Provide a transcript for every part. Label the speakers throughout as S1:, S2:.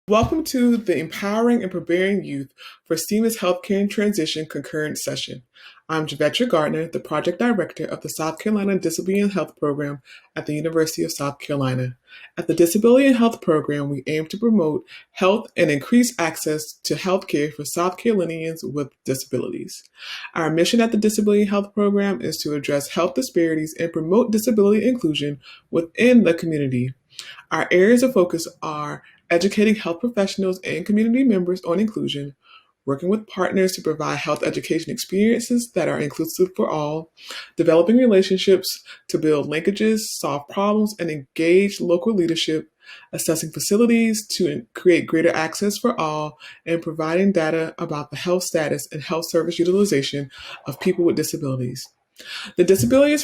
S1: Welcome to the Empowering and Preparing Youth for Seamless Healthcare and Transition concurrent session. I'm Javetra Gardner, the Project Director of the South Carolina Disability and Health Program at the University of South Carolina. At the Disability and Health Program, we aim to promote health and increase access to healthcare for South Carolinians with disabilities. Our mission at the Disability and Health Program is to address health disparities and promote disability inclusion within the community. Our areas of focus are educating health professionals and community members on inclusion, working with partners to provide health education experiences that are inclusive for all, developing relationships to build linkages, solve problems, and engage local leadership, assessing facilities to create greater access for all, and providing data about the health status and health service utilization of people with disabilities. The disability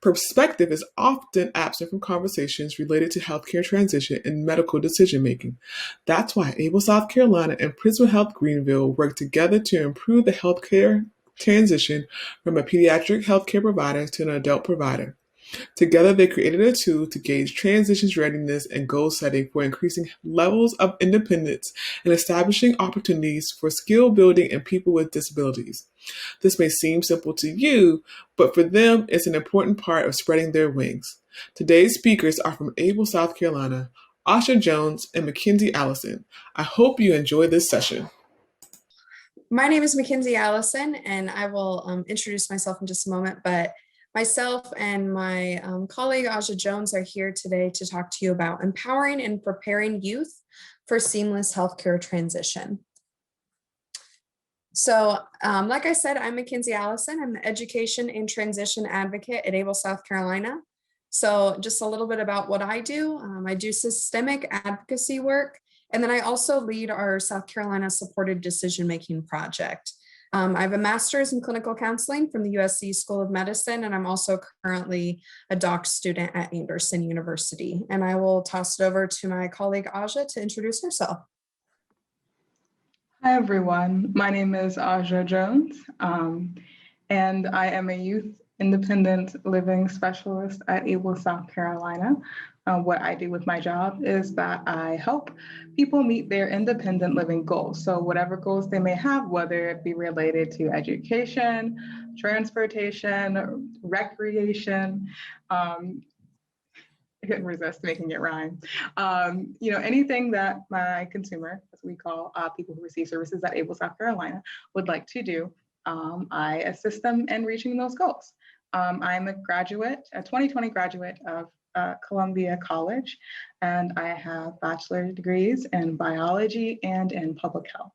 S1: perspective is often absent from conversations related to healthcare transition and medical decision making. That's why Able South Carolina and Prisma Health Greenville work together to improve the healthcare transition from a pediatric healthcare provider to an adult provider. Together, they created a tool to gauge transitions readiness and goal setting for increasing levels of independence and establishing opportunities for skill building in people with disabilities. This may seem simple to you, but for them, it's an important part of spreading their wings. Today's speakers are from Able, South Carolina, Asha Jones and Mackenzie Allison. I hope you enjoy this session.
S2: My name is Mackenzie Allison, and I will introduce myself in just a moment, but myself and my colleague Asha Jones are here today to talk to you about empowering and preparing youth for seamless healthcare transition. So like I said, I'm Mackenzie Allison. I'm the Education and Transition Advocate at Able South Carolina. So just a little bit about what I do. I do systemic advocacy work, and then I also lead our South Carolina Supported Decision-Making Project. I have a master's in clinical counseling from the USC School of Medicine, and I'm also currently a doc student at Anderson University. And I will toss it over to my colleague Aja to introduce herself.
S3: Hi, everyone. My name is Aja Jones, and I am a youth independent living specialist at Able South Carolina. What I do with my job is that I help people meet their independent living goals. So whatever goals they may have, whether it be related to education, transportation, recreation, I couldn't resist making it rhyme. Anything that my consumer, as we call people who receive services at Able South Carolina, would like to do, I assist them in reaching those goals. I'm a 2020 graduate of Columbia College, and I have bachelor's degrees in biology and in public health.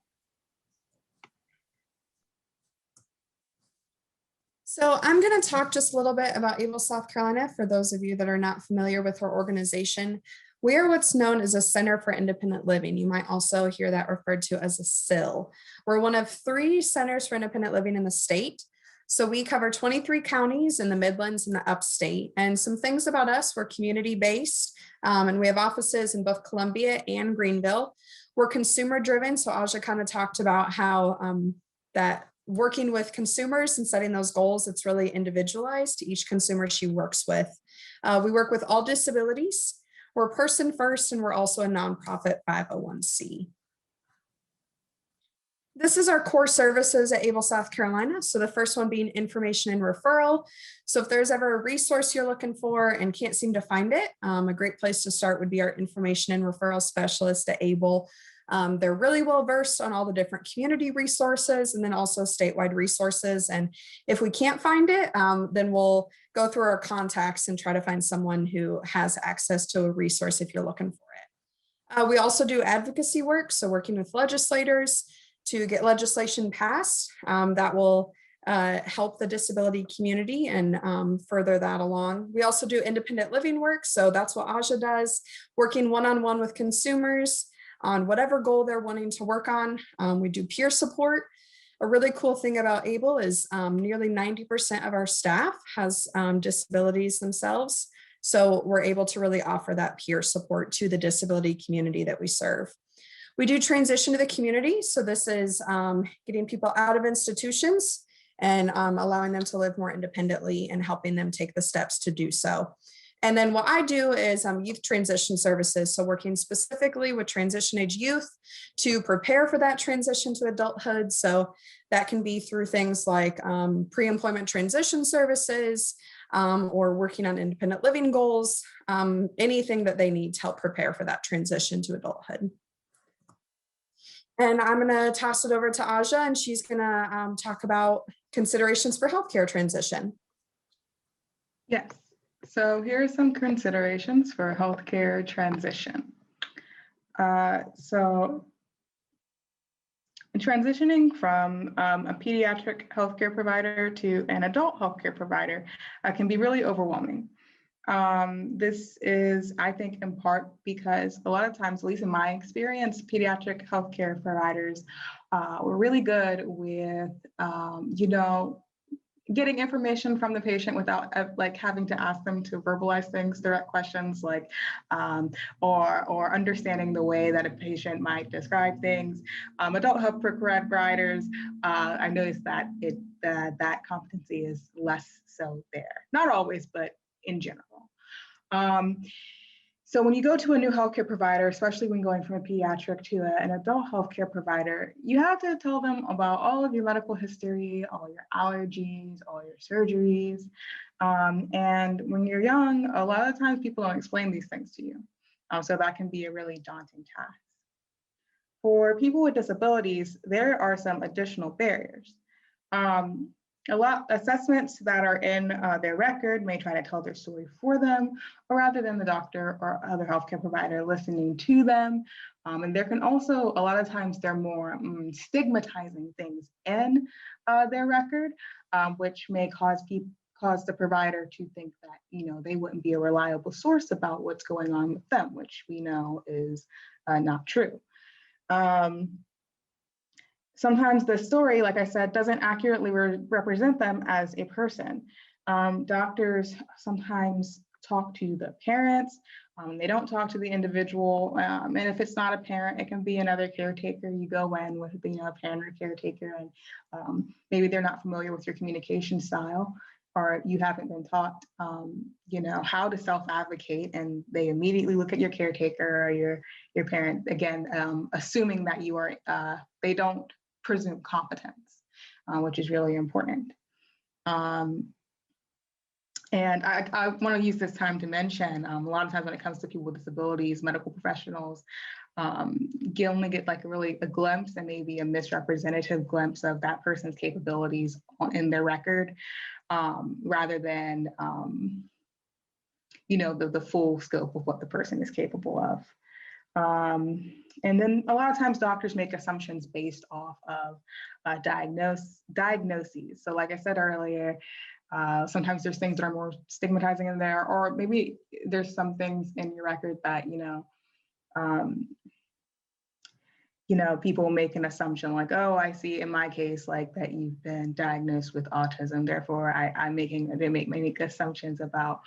S2: So I'm going to talk just a little bit about Able South Carolina for those of you that are not familiar with our organization. We are what's known as a Center for Independent Living. You might also hear that referred to as a CIL. We're one of 3 centers for independent living in the state. So we cover 23 counties in the Midlands and the Upstate. And some things about us, we're community-based, and we have offices in both Columbia and Greenville. We're consumer-driven, so Aja kind of talked about how that working with consumers and setting those goals, it's really individualized to each consumer she works with. We work with all disabilities. We're person first, and we're also a nonprofit 501c. This is our core services at Able South Carolina. So the first one being information and referral. So if there's ever a resource you're looking for and can't seem to find it, a great place to start would be our information and referral specialist at Able. They're really well versed on all the different community resources and then also statewide resources. And if we can't find it, then we'll go through our contacts and try to find someone who has access to a resource if you're looking for it. We also do advocacy work, so working with legislators to get legislation passed that will help the disability community and further that along. We also do independent living work, so that's what Aja does, working one-on-one with consumers on whatever goal they're wanting to work on. We do peer support. A really cool thing about Able is nearly 90% of our staff has disabilities themselves. So we're able to really offer that peer support to the disability community that we serve. We do transition to the community. So this is getting people out of institutions and allowing them to live more independently and helping them take the steps to do so. And then what I do is youth transition services. So working specifically with transition age youth to prepare for that transition to adulthood. So that can be through things like pre-employment transition services, or working on independent living goals, anything that they need to help prepare for that transition to adulthood. And I'm going to toss it over to Aja, and she's going to talk about considerations for healthcare transition.
S3: Yes. So here are some considerations for healthcare transition. So transitioning from a pediatric healthcare provider to an adult healthcare provider can be really overwhelming. This is, I think, in part because a lot of times, at least in my experience, pediatric healthcare providers were really good with, getting information from the patient without like having to ask them to verbalize things, direct questions, like, or understanding the way that a patient might describe things. Adult health providers, I noticed that that competency is less so there. Not always, but in general. So when you go to a new healthcare provider, especially when going from a pediatric to an adult healthcare provider, you have to tell them about all of your medical history, all your allergies, all your surgeries. And when you're young, a lot of times people don't explain these things to you. So that can be a really daunting task. For people with disabilities, there are some additional barriers. Assessments that are in their record may try to tell their story for them, or rather than the doctor or other healthcare provider listening to them. And there can also, a lot of times, they're more stigmatizing things in their record, which may cause the provider to think that they wouldn't be a reliable source about what's going on with them, which we know is not true. Sometimes the story, like I said, doesn't accurately represent them as a person. Doctors sometimes talk to the parents, they don't talk to the individual, and if it's not a parent, it can be another caretaker. You go in with a parent or caretaker, and maybe they're not familiar with your communication style, or you haven't been taught, how to self-advocate, and they immediately look at your caretaker or your parent, again, assuming that you are, they don't presume competence, which is really important. And I want to use this time to mention, a lot of times when it comes to people with disabilities, medical professionals, you only get like a glimpse and maybe a misrepresentative glimpse of that person's capabilities in their record, rather than, the full scope of what the person is capable of. And then a lot of times doctors make assumptions based off of diagnoses. So like I said earlier, sometimes there's things that are more stigmatizing in there, or maybe there's some things in your record that, people make an assumption like, oh, I see in my case, like that you've been diagnosed with autism. Therefore, they make assumptions about,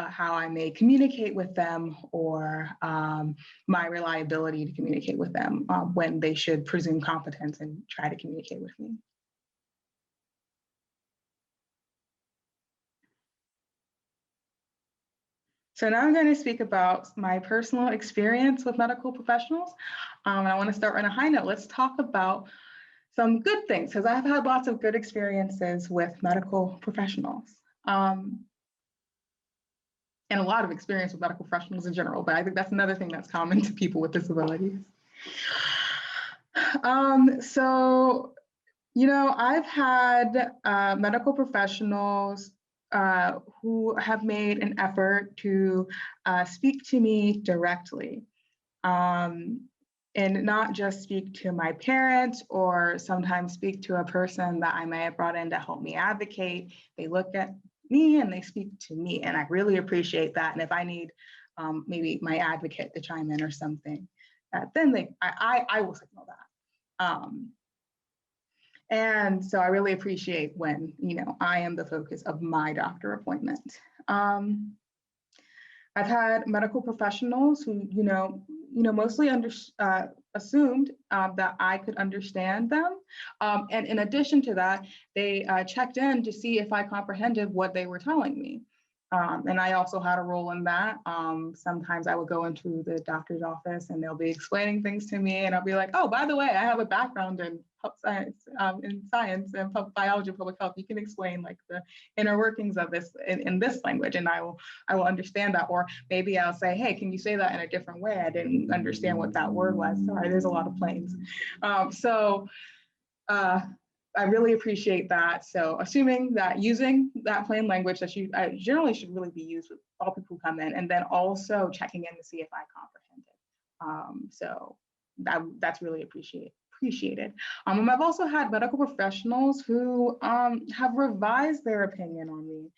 S3: how I may communicate with them, or my reliability to communicate with them, when they should presume competence and try to communicate with me. So now I'm going to speak about my personal experience with medical professionals. And I want to start on a high note. Let's talk about some good things, because I've had lots of good experiences with medical professionals. And a lot of experience with medical professionals in general, but I think that's another thing that's common to people with disabilities. I've had medical professionals who have made an effort to speak to me directly, and not just speak to my parents, or sometimes speak to a person that I may have brought in to help me advocate. They look at me and they speak to me, and I really appreciate that. And if I need maybe my advocate to chime in or something, then I will signal that. And so I really appreciate when I am the focus of my doctor appointment. I've had medical professionals who mostly assumed that I could understand them. And in addition to that, they checked in to see if I comprehended what they were telling me. And I also had a role in that. Sometimes I would go into the doctor's office and they'll be explaining things to me, and I'll be like, oh, by the way, I have a background in science and biology and public health. You can explain like the inner workings of this in this language, and I will understand that. Or maybe I'll say, hey, can you say that in a different way? I didn't understand what that word was. Sorry, there's a lot of planes. I really appreciate that. So assuming that using that plain language that generally should really be used with all people who come in, and then also checking in to see if I comprehend it. So that's really appreciated. And I've also had medical professionals who have revised their opinion on me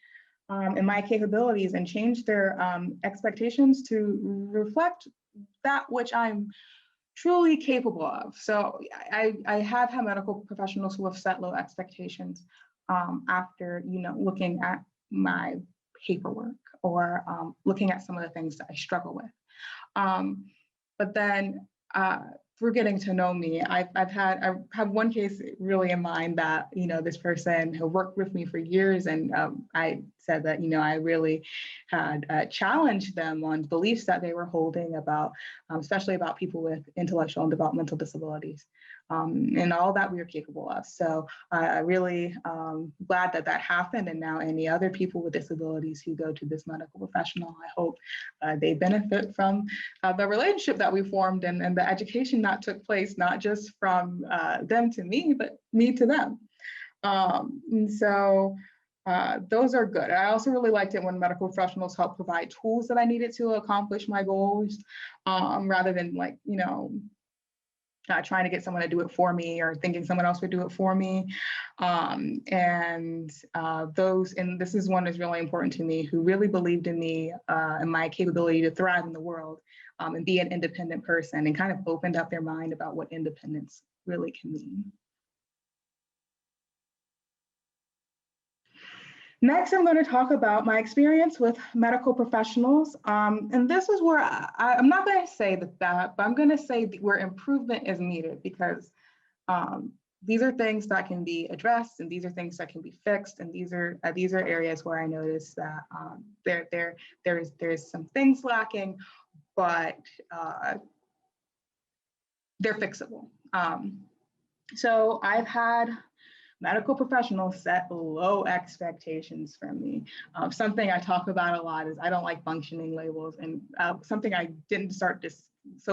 S3: and my capabilities and changed their expectations to reflect that which I'm truly capable of. So I have had medical professionals who have set low expectations after, looking at my paperwork or looking at some of the things that I struggle with. But then through getting to know me, I have one case really in mind that, this person who worked with me for years, and I said that, I really had challenged them on beliefs that they were holding about, especially about people with intellectual and developmental disabilities, and all that we are capable of. So I really glad that happened. And now any other people with disabilities who go to this medical professional, I hope they benefit from the relationship that we formed and the education that took place, not just from them to me, but me to them. And so those are good. I also really liked it when medical professionals helped provide tools that I needed to accomplish my goals, rather than trying to get someone to do it for me or thinking someone else would do it for me. And this is one that's really important to me, who really believed in me and my capability to thrive in the world and be an independent person, and kind of opened up their mind about what independence really can mean. Next, I'm going to talk about my experience with medical professionals. And this is where I'm not going to say that, but I'm going to say where improvement is needed, because these are things that can be addressed, and these are things that can be fixed. And these are areas where I noticed that there's some things lacking, but they're fixable. So I've had medical professionals set low expectations from me. Something I talk about a lot is I don't like functioning labels, and something I didn't start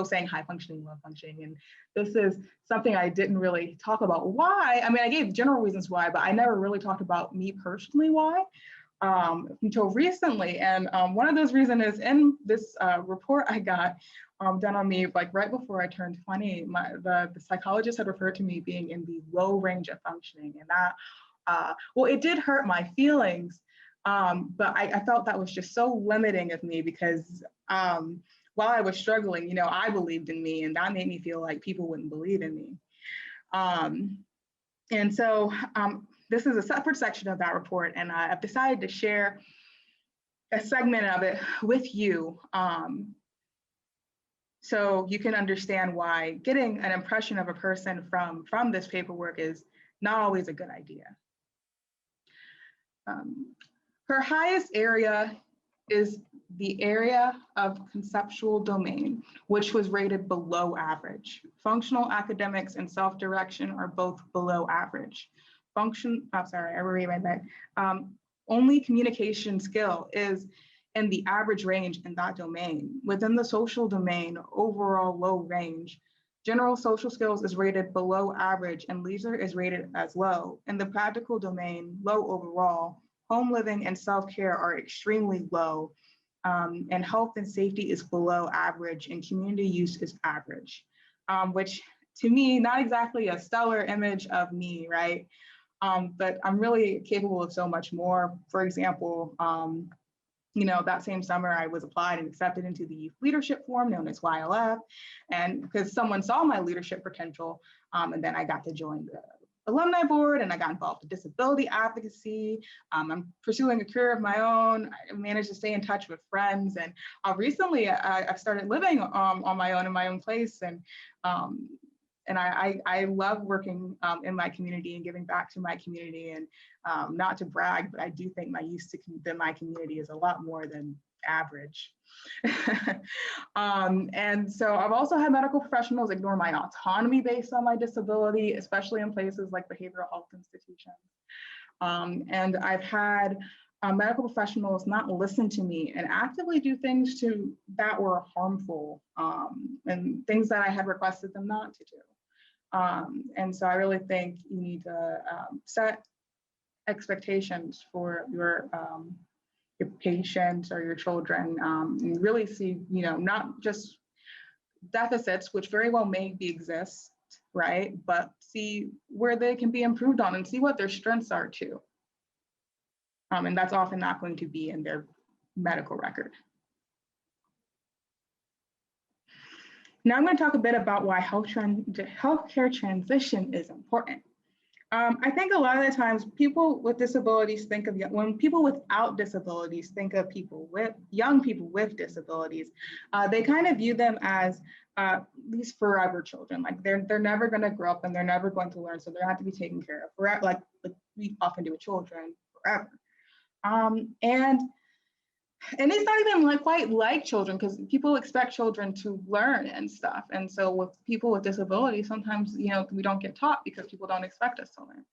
S3: saying high functioning, low functioning. And this is something I didn't really talk about why. I mean, I gave general reasons why, but I never really talked about me personally why until recently. And one of those reasons is in this report I got done on me right before I turned 20. The psychologist had referred to me being in the low range of functioning, and that it did hurt my feelings, but I felt that was just so limiting of me, because while I was struggling, I believed in me, and that made me feel like people wouldn't believe in me. And so this is a separate section of that report, and I've decided to share a segment of it with you, so you can understand why getting an impression of a person from this paperwork is not always a good idea. Her highest area is the area of conceptual domain, which was rated below average. Functional academics and self-direction are both below average. Only communication skill is in the average range in that domain. Within the social domain, overall low range. General social skills is rated below average, and leisure is rated as low. In the practical domain, low overall. Home living and self-care are extremely low, and health and safety is below average, and community use is average, which to me, not exactly a stellar image of me, right? But I'm really capable of so much more. For example, that same summer I was applied and accepted into the youth leadership forum known as YLF, and because someone saw my leadership potential, and then I got to join alumni board, and I got involved in disability advocacy. I'm pursuing a career of my own. I managed to stay in touch with friends, and recently I've started living on my own in my own place, and I love working in my community and giving back to my community. And not to brag, but I do think my use to my community is a lot more than average. And so I've also had medical professionals ignore my autonomy based on my disability, especially in places like behavioral health institutions. And I've had medical professionals not listen to me and actively do things that were harmful, and things that I had requested them not to do. And so I really think you need to set expectations for your patients or your children, and really see, not just deficits, which very well may exist, right? But see where they can be improved on and see what their strengths are too. And that's often not going to be in their medical record. Now I'm going to talk a bit about why healthcare transition is important. I think a lot of the times people with disabilities when people without disabilities think of young people with disabilities, they kind of view them as these forever children. Like they're never going to grow up and they're never going to learn, so they have to be taken care of forever, like we often do with children, forever. And it's not even quite like children, because people expect children to learn and stuff. And so with people with disabilities, sometimes, we don't get taught because people don't expect us to learn.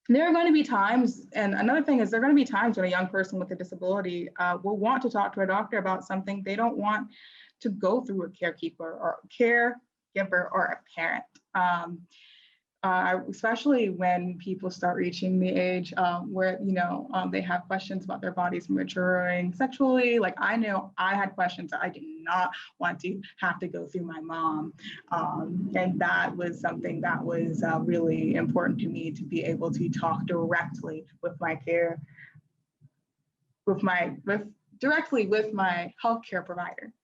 S3: There are going to be times, and another thing is there are going to be times when a young person with a disability will want to talk to a doctor about something they don't want to go through a caregiver or a parent. Especially when people start reaching the age where, they have questions about their bodies maturing sexually. Like I know I had questions that I did not want to have to go through my mom. And that was something that was really important to me, to be able to talk directly with my directly with my healthcare provider.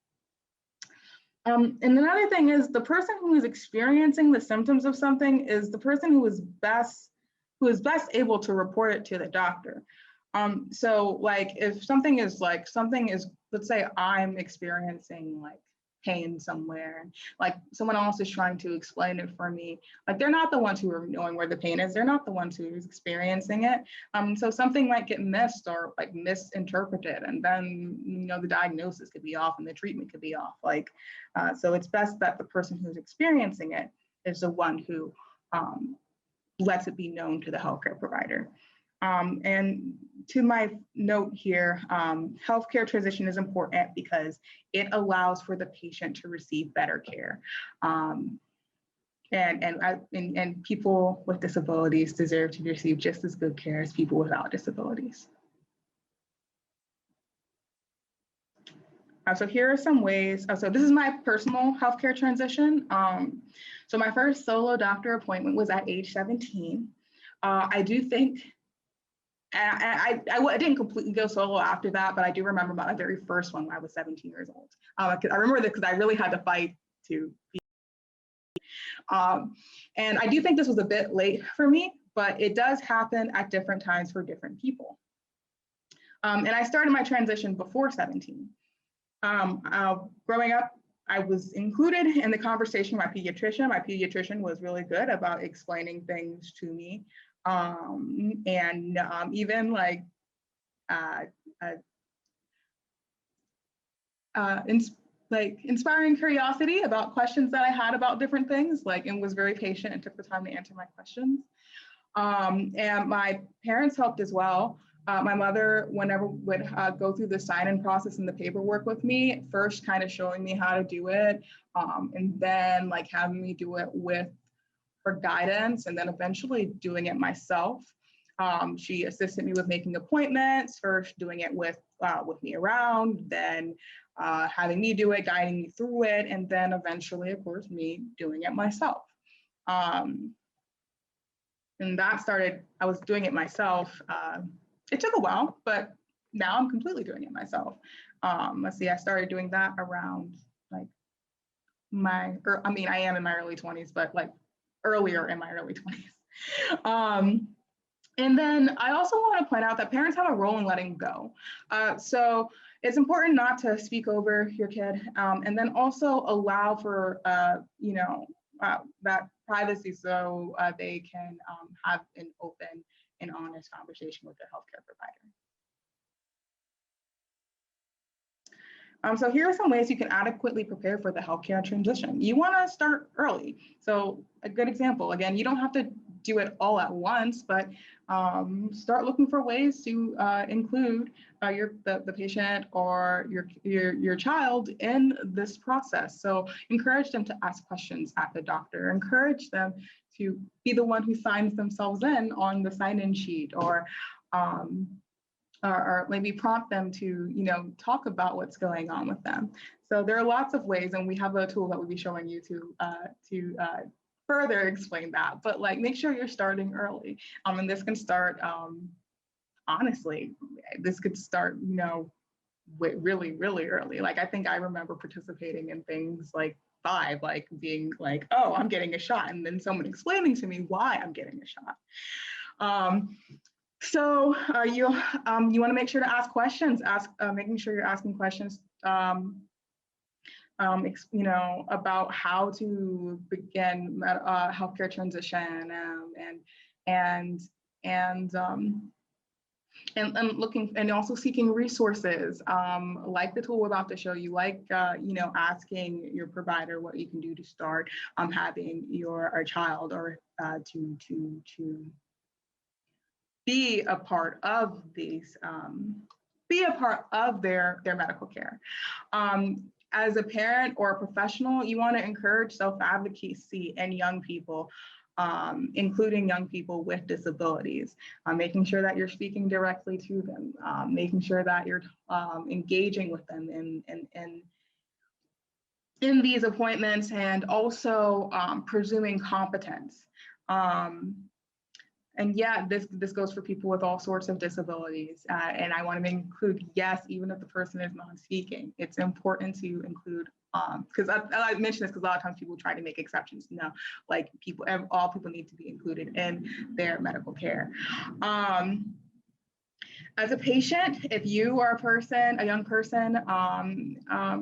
S3: And another thing is, the person who is experiencing the symptoms of something is the person who is best able to report it to the doctor. So if something is, let's say I'm experiencing pain somewhere, someone else is trying to explain it for me, they're not the ones who are knowing where the pain is, they're not the ones who is experiencing it. So something might get missed or misinterpreted, and then the diagnosis could be off and the treatment could be off. So it's best that the person who's experiencing it is the one who lets it be known to the healthcare provider. And to my note here, healthcare transition is important because it allows for the patient to receive better care. And people with disabilities deserve to receive just as good care as people without disabilities. So here are some ways. So this is my personal healthcare transition. So my first solo doctor appointment was at age 17. I do think, and I didn't completely go solo after that, but I do remember my very first one when I was 17 years old. I remember that because I really had to fight to be. And I do think this was a bit late for me, but it does happen at different times for different people. And I started my transition before 17. Growing up, I was included in the conversation with my pediatrician. My pediatrician was really good about explaining things to me. Even inspiring curiosity about questions that I had about different things, and was very patient and took the time to answer my questions. And my parents helped as well. My mother, whenever would go through the sign-in process and the paperwork with me, first kind of showing me how to do it, and then having me do it with her guidance, and then eventually doing it myself. She assisted me with making appointments, first doing it with me around, then having me do it, guiding me through it, and then eventually, of course, me doing it myself. And that started, I was doing it myself. It took a while, but now I'm completely doing it myself. Let's see, I started doing that around I am in my early 20s, but earlier in my early 20s. And then I also want to point out that parents have a role in letting go. So it's important not to speak over your kid, and then also allow for, that privacy so they can have an open and honest conversation with their healthcare provider. So here are some ways you can adequately prepare for the healthcare transition. You want to start early. So a good example, again, you don't have to do it all at once, but start looking for ways to include the patient or your child in this process. So encourage them to ask questions at the doctor. Encourage them to be the one who signs themselves in on the sign-in sheet, or maybe prompt them to, talk about what's going on with them. So there are lots of ways, and we have a tool that we'll be showing you to further explain that. But like, make sure you're starting early. And this can start, honestly, this could start, really, really early. Like, I think I remember participating in things like 5, like being like, oh, I'm getting a shot, and then someone explaining to me why I'm getting a shot. So you want to make sure to ask questions, making sure you're asking questions, about how to begin healthcare transition, and looking, and also seeking resources, like the tool we're about to show you, like asking your provider what you can do to start having your child, or to be a part of these, be a part of their medical care. As a parent or a professional, you want to encourage self-advocacy in young people, including young people with disabilities, making sure that you're speaking directly to them, making sure that you're engaging with them in these appointments, and also presuming competence. And yeah, this goes for people with all sorts of disabilities. And I want to include, yes, even if the person is non-speaking, it's important to include, because I mention this because a lot of times people try to make exceptions. No, like all people need to be included in their medical care. As a patient, if you are a young person,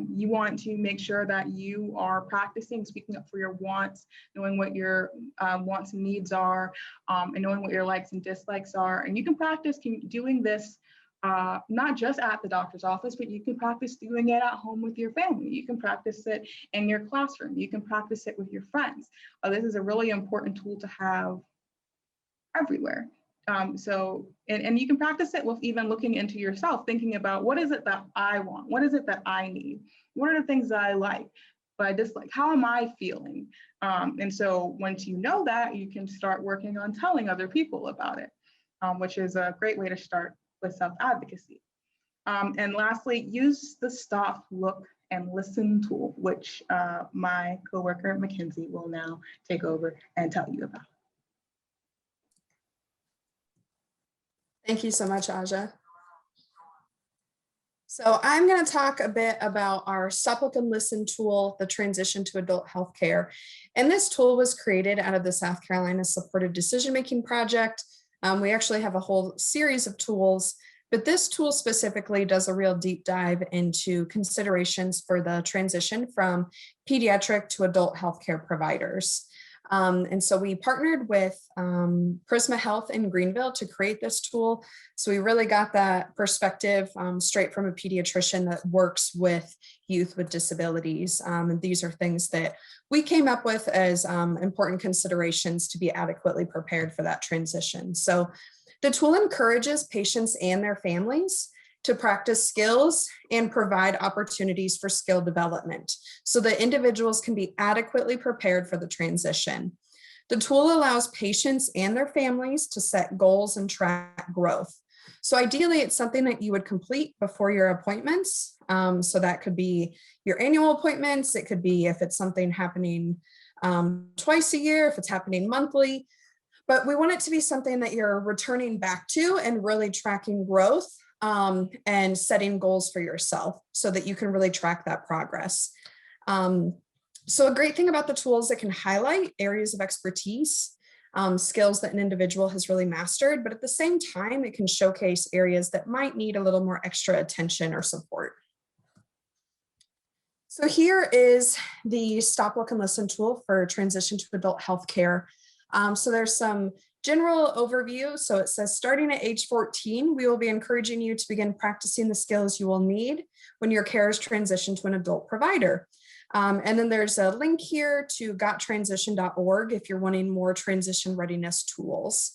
S3: you want to make sure that you are practicing speaking up for your wants, knowing what your wants and needs are, and knowing what your likes and dislikes are. And you can practice doing this not just at the doctor's office, but you can practice doing it at home with your family. You can practice it in your classroom. You can practice it with your friends. This is a really important tool to have everywhere. And you can practice it with even looking into yourself, thinking about, what is it that I want? What is it that I need? What are the things that I like, but I dislike? How am I feeling? And so once you know that, you can start working on telling other people about it, which is a great way to start with self-advocacy. And lastly, use the stop, look, and listen tool, which my coworker, Mackenzie, will now take over and tell you about.
S2: Thank you so much, Aja. So I'm going to talk a bit about our Stop, Look, and Listen tool, the transition to adult healthcare. And this tool was created out of the South Carolina Supported Decision-Making Project. We actually have a whole series of tools, but this tool specifically does a real deep dive into considerations for the transition from pediatric to adult healthcare providers. And so we partnered with Prisma Health in Greenville to create this tool. So we really got that perspective straight from a pediatrician that works with youth with disabilities. And these are things that we came up with as important considerations to be adequately prepared for that transition. So the tool encourages patients and their families to practice skills and provide opportunities for skill development so that individuals can be adequately prepared for the transition. The tool allows patients and their families to set goals and track growth. So ideally, it's something that you would complete before your appointments. So that could be your annual appointments. It could be if it's something happening twice a year, if it's happening monthly. But we want it to be something that you're returning back to and really tracking growth and setting goals for yourself so that you can really track that progress. So a great thing about the tool is it can highlight areas of expertise, skills that an individual has really mastered, but at the same time, it can showcase areas that might need a little more extra attention or support. So here is the Stop, Look, and Listen tool for transition to adult healthcare. So there's some general overview. So it says, starting at age 14, we will be encouraging you to begin practicing the skills you will need when your care is transitioned to an adult provider. And then there's a link here to gottransition.org if you're wanting more transition readiness tools.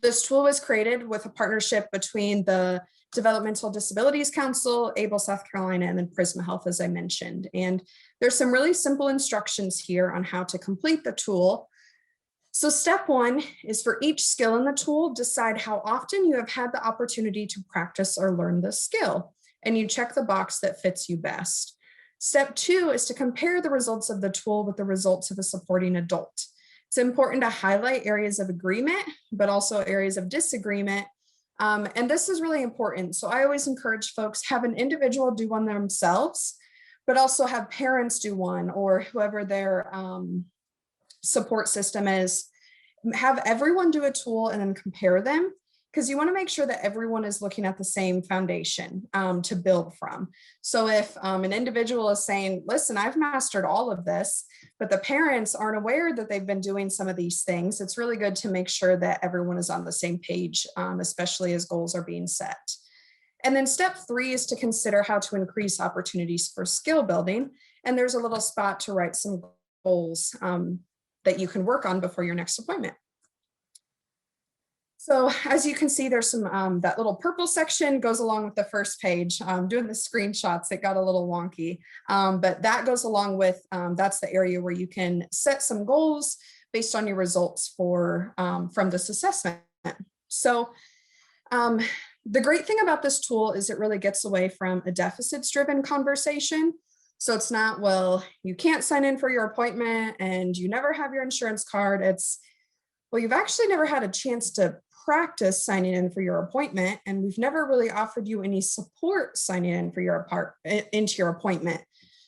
S2: This tool was created with a partnership between the Developmental Disabilities Council, ABLE South Carolina, and then Prisma Health, as I mentioned. And there's some really simple instructions here on how to complete the tool. So step one is, for each skill in the tool, decide how often you have had the opportunity to practice or learn the skill, and you check the box that fits you best. Step two is to compare the results of the tool with the results of a supporting adult. It's important to highlight areas of agreement, but also areas of disagreement. And this is really important. So I always encourage folks, have an individual do one themselves, but also have parents do one, or whoever their support system is. Have everyone do a tool and then compare them, because you want to make sure that everyone is looking at the same foundation to build from. So if an individual is saying, listen, I've mastered all of this, but the parents aren't aware that they've been doing some of these things, it's really good to make sure that everyone is on the same page, especially as goals are being set. And then step three is to consider how to increase opportunities for skill building. And there's a little spot to write some goals that you can work on before your next appointment. So as you can see, there's some, that little purple section goes along with the first page. Doing the screenshots, it got a little wonky, but that goes along with, that's the area where you can set some goals based on your results for, from this assessment. So the great thing about this tool is it really gets away from a deficits-driven conversation. So it's not, well, you can't sign in for your appointment and you never have your insurance card. It's, well, you've actually never had a chance to practice signing in for your appointment, and we've never really offered you any support signing in for your into your appointment.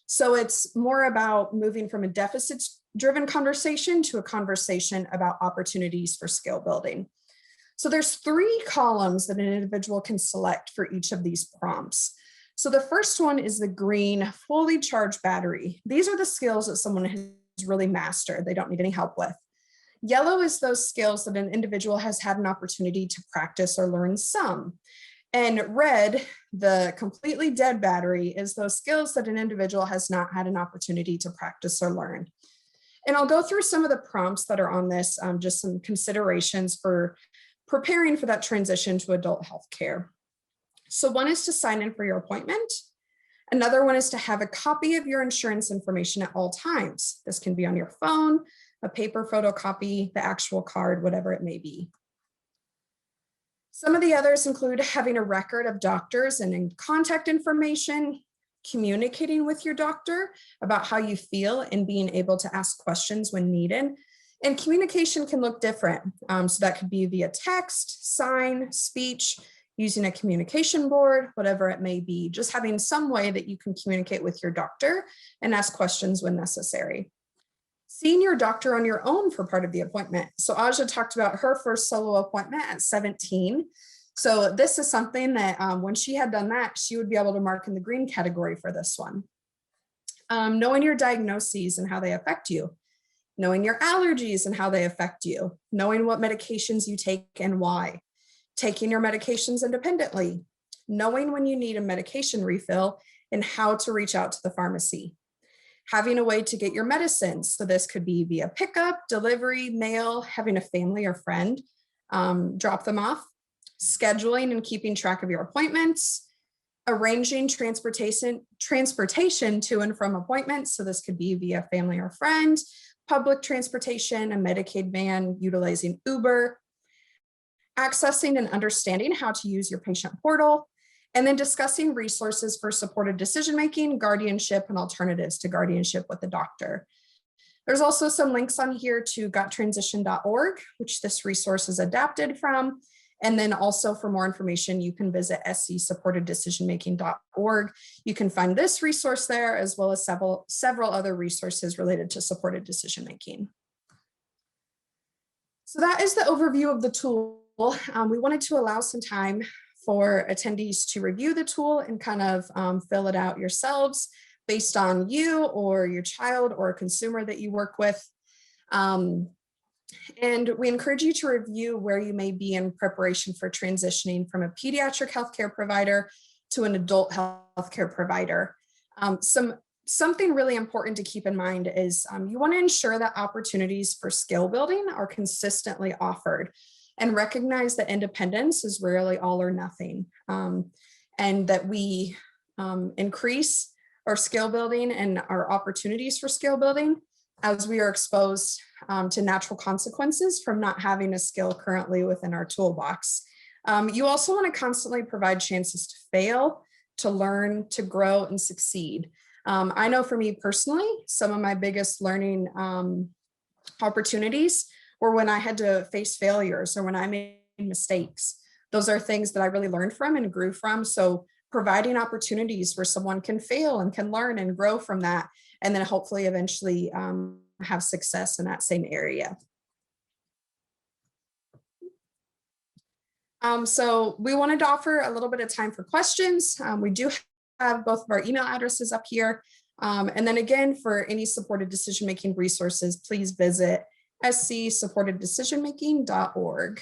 S2: So it's more about moving from a deficits-driven conversation to a conversation about opportunities for skill building. So there's 3 columns that an individual can select for each of these prompts. So the first one is the green fully charged battery. These are the skills that someone has really mastered. They don't need any help with. Yellow is those skills that an individual has had an opportunity to practice or learn some. And red, the completely dead battery, is those skills that an individual has not had an opportunity to practice or learn. And I'll go through some of the prompts that are on this, just some considerations for preparing for that transition to adult healthcare. So one is to sign in for your appointment. Another one is to have a copy of your insurance information at all times. This can be on your phone, a paper photocopy, the actual card, whatever it may be. Some of the others include having a record of doctors and contact information, communicating with your doctor about how you feel and being able to ask questions when needed. And communication can look different. So that could be via text, sign, speech, using a communication board, whatever it may be, just having some way that you can communicate with your doctor and ask questions when necessary. Seeing your doctor on your own for part of the appointment. So Aja talked about her first solo appointment at 17. So this is something that when she had done that, she would be able to mark in the green category for this one. Knowing your diagnoses and how they affect you. Knowing your allergies and how they affect you. Knowing what medications you take and why. Taking your medications independently. Knowing when you need a medication refill and how to reach out to the pharmacy. Having a way to get your medicines. So this could be via pickup, delivery, mail, having a family or friend drop them off, scheduling and keeping track of your appointments, arranging transportation to and from appointments. So this could be via family or friend, public transportation, a Medicaid van, utilizing Uber, accessing and understanding how to use your patient portal, and then discussing resources for supported decision-making, guardianship, and alternatives to guardianship with the doctor. There's also some links on here to gottransition.org, which this resource is adapted from, And then also for more information, you can visit scsupporteddecisionmaking.org. You can find this resource there, as well as several other resources related to supported decision making. So that is the overview of the tool. We wanted to allow some time for attendees to review the tool and kind of fill it out yourselves based on you or your child or a consumer that you work with. And we encourage you to review where you may be in preparation for transitioning from a pediatric healthcare provider to an adult healthcare provider. Something really important to keep in mind is you want to ensure that opportunities for skill building are consistently offered, and recognize that independence is rarely all or nothing, and that we increase our skill building and our opportunities for skill building as we are exposed to natural consequences from not having a skill currently within our toolbox. You also want to constantly provide chances to fail, to learn, to grow, and succeed. I know for me personally, some of my biggest learning opportunities were when I had to face failures or when I made mistakes. Those are things that I really learned from and grew from. So providing opportunities where someone can fail and can learn and grow from that, and then hopefully eventually have success in that same area. So we wanted to offer a little bit of time for questions. We do have both of our email addresses up here. And then again, for any supported decision-making resources, please visit scsupporteddecisionmaking.org.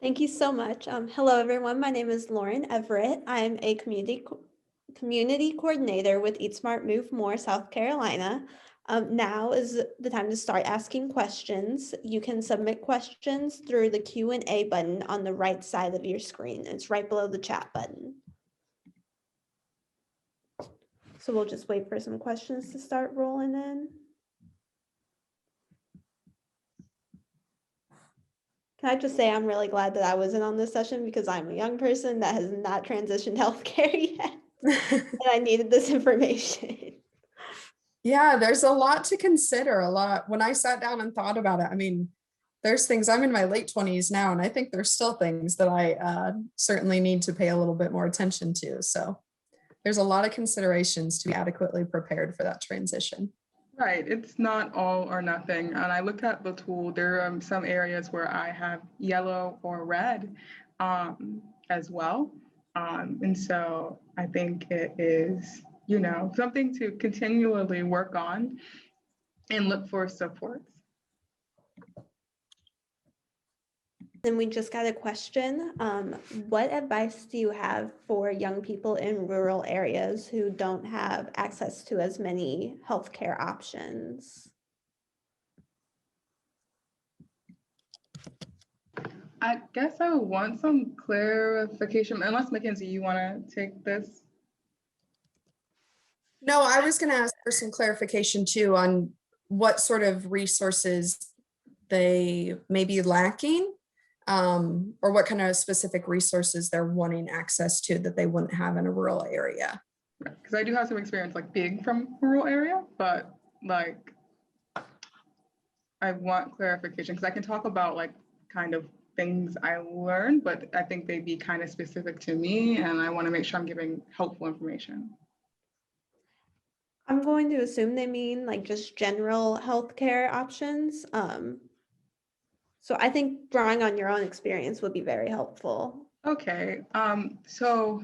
S4: Thank you so much. Hello, everyone. My name is Lauren Everett. I'm a community coordinator with Eat Smart Move More, South Carolina. Now is the time to start asking questions. You can submit questions through the Q&A button on the right side of your screen. It's right below the chat button. So we'll just wait for some questions to start rolling in. Can I just say I'm really glad that I wasn't on this session because I'm a young person that has not transitioned healthcare yet. And I needed this information.
S2: Yeah, there's a lot to consider, a lot. When I sat down and thought about it, I mean, there's things, I'm in my late 20s now, and I think there's still things that I certainly need to pay a little bit more attention to. So there's a lot of considerations to be adequately prepared for that transition.
S3: Right, it's not all or nothing. And I looked at the tool, there are some areas where I have yellow or red as well. And so I think it is, you know, something to continually work on and look for supports.
S4: Then we just got a question. What advice do you have for young people in rural areas who don't have access to as many healthcare options?
S3: I guess I would want some clarification, unless Mackenzie, you want to take this?
S2: No, I was going to ask for some clarification too on what sort of resources they may be lacking, or what kind of specific resources they're wanting access to that they wouldn't have in a rural area.
S3: Because I do have some experience like being from a rural area, but like I want clarification because I can talk about like kind of things I learned, but I think they'd be kind of specific to me, and I want to make sure I'm giving helpful information.
S4: I'm going to assume they mean like just general healthcare options. So I think drawing on your own experience would be very helpful.
S3: Okay, so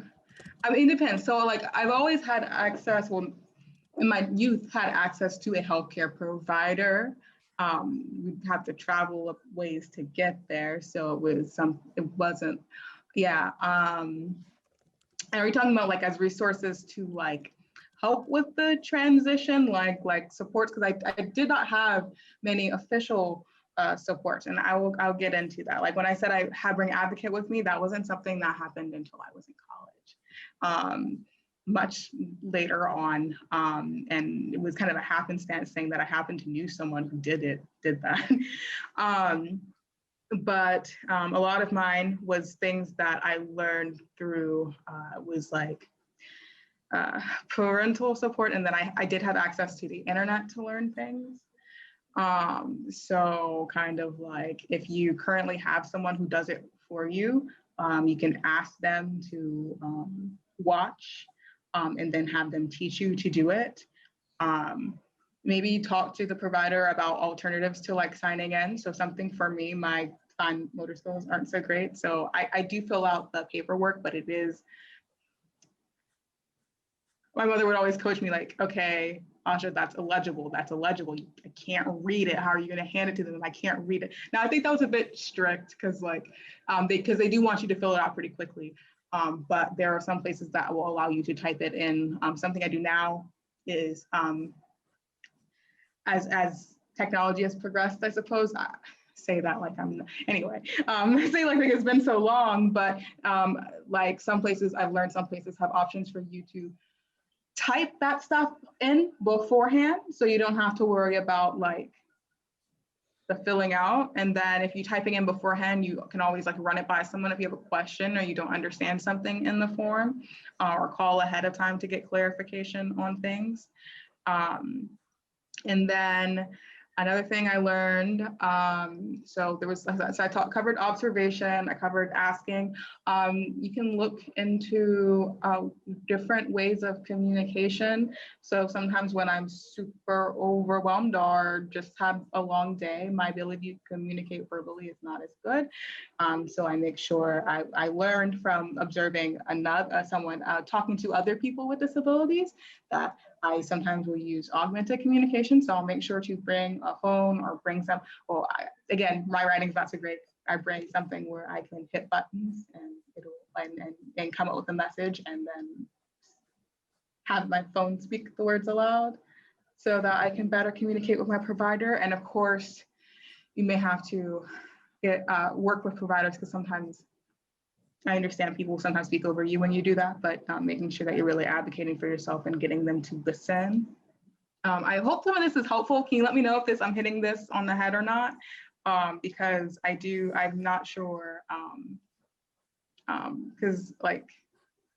S3: I mean, it depends. So like I've always had access, well, in my youth had access to a healthcare provider. We'd have to travel up ways to get there. So it wasn't, yeah. And are you talking about like as resources to like help with the transition, like supports? Because I did not have many official supports, and I'll get into that. Like when I said I had Bring Advocate with me, that wasn't something that happened until I was in college. Much later on, and it was kind of a happenstance thing that I happened to know someone who did that. But a lot of mine was things that I learned through was like parental support, and then I did have access to the internet to learn things. So kind of like if you currently have someone who does it for you, you can ask them to watch and then have them teach you to do it. Maybe talk to the provider about alternatives to like signing in. So something for me, my fine motor skills aren't so great. So I do fill out the paperwork, but it is, my mother would always coach me like, okay, Asha, that's illegible. That's illegible. I can't read it. How are you going to hand it to them? I can't read it. Now, I think that was a bit strict because like, because they do want you to fill it out pretty quickly. But there are some places that will allow you to type it in. Something I do now is as technology has progressed, I suppose, I say that like I'm, anyway, I say like it's been so long, but like some places I've learned some places have options for you to type that stuff in beforehand, so you don't have to worry about like the filling out. And then if you're typing in beforehand, you can always like run it by someone if you have a question or you don't understand something in the form, or call ahead of time to get clarification on things. And then another thing I learned, so I covered observation, I covered asking. You can look into different ways of communication. So sometimes when I'm super overwhelmed or just have a long day, my ability to communicate verbally is not as good. So I make sure I learned from observing someone talking to other people with disabilities that I sometimes will use augmented communication. So I'll make sure to bring a phone or bring some, well, again, my writing's not so great. I bring something where I can hit buttons and it'll and come up with a message and then have my phone speak the words aloud so that I can better communicate with my provider. And of course, you may have to work with providers because sometimes I understand people sometimes speak over you when you do that, but making sure that you're really advocating for yourself and getting them to listen. I hope some of this is helpful. Can you let me know if I'm hitting this on the head or not? Because I'm not sure, because like,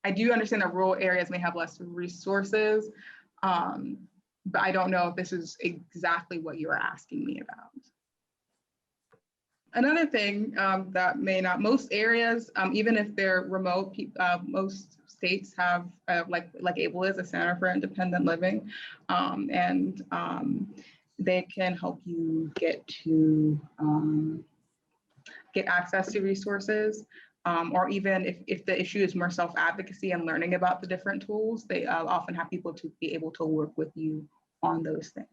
S3: I do understand that rural areas may have less resources, but I don't know if this is exactly what you're asking me about. Another thing that most areas, even if they're remote, most states have, like ABLE is a Center for Independent Living, and they can help you get access to resources, or even if the issue is more self-advocacy and learning about the different tools, they often have people to be able to work with you on those things.